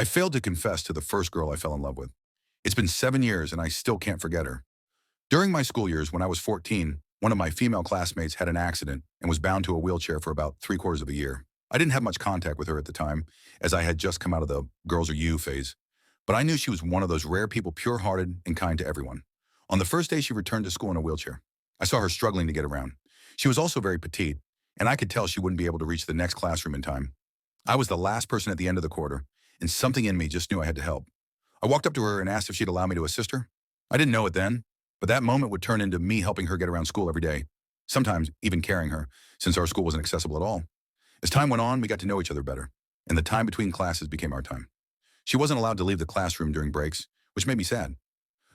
I failed to confess to the first girl I fell in love with. It's been 7 years and I still can't forget her. During my school years, when I was 14, one of my female classmates had an accident and was bound to a wheelchair for about 3/4 of a year. I didn't have much contact with her at the time, as I had just come out of the girls are you phase. But I knew she was one of those rare people, pure-hearted and kind to everyone. On the first day she returned to school in a wheelchair, I saw her struggling to get around. She was also very petite, and I could tell she wouldn't be able to reach the next classroom in time. I was the last person at the end of the quarter, and something in me just knew I had to help. I walked up to her and asked if she'd allow me to assist her. I didn't know it then, but that moment would turn into me helping her get around school every day, sometimes even carrying her, since our school wasn't accessible at all. As time went on, we got to know each other better, and the time between classes became our time. She wasn't allowed to leave the classroom during breaks, which made me sad.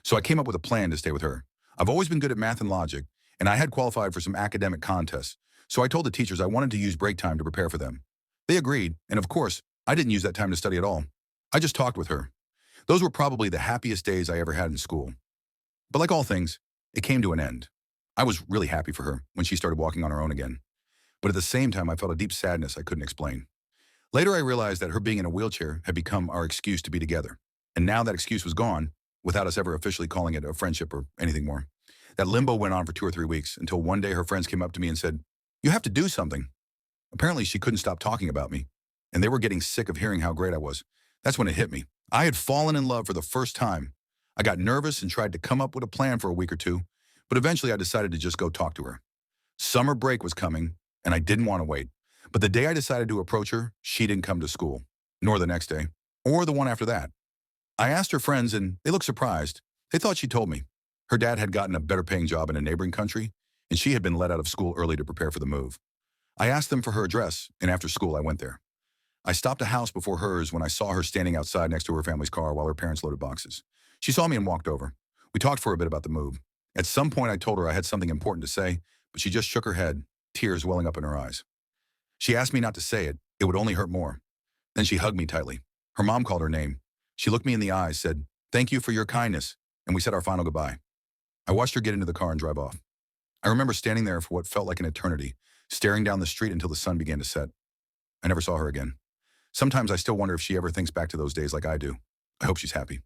So I came up with a plan to stay with her. I've always been good at math and logic, and I had qualified for some academic contests, so I told the teachers I wanted to use break time to prepare for them. They agreed, and of course, I didn't use that time to study at all. I just talked with her. Those were probably the happiest days I ever had in school. But like all things, it came to an end. I was really happy for her when she started walking on her own again. But at the same time, I felt a deep sadness I couldn't explain. Later, I realized that her being in a wheelchair had become our excuse to be together. And now that excuse was gone, without us ever officially calling it a friendship or anything more. That limbo went on for 2 or 3 weeks until one day her friends came up to me and said, "You have to do something." Apparently, she couldn't stop talking about me, and they were getting sick of hearing how great I was. That's when it hit me. I had fallen in love for the first time. I got nervous and tried to come up with a plan for a week or two, but eventually I decided to just go talk to her. Summer break was coming, and I didn't want to wait. But the day I decided to approach her, she didn't come to school, nor the next day, or the one after that. I asked her friends, and they looked surprised. They thought she told me. Her dad had gotten a better paying job in a neighboring country, and she had been let out of school early to prepare for the move. I asked them for her address, and after school I went there. I stopped a house before hers when I saw her standing outside next to her family's car while her parents loaded boxes. She saw me and walked over. We talked for a bit about the move. At some point I told her I had something important to say, but she just shook her head, tears welling up in her eyes. She asked me not to say it. It would only hurt more. Then she hugged me tightly. Her mom called her name. She looked me in the eyes, said, "Thank you for your kindness," and we said our final goodbye. I watched her get into the car and drive off. I remember standing there for what felt like an eternity, staring down the street until the sun began to set. I never saw her again. Sometimes I still wonder if she ever thinks back to those days like I do. I hope she's happy.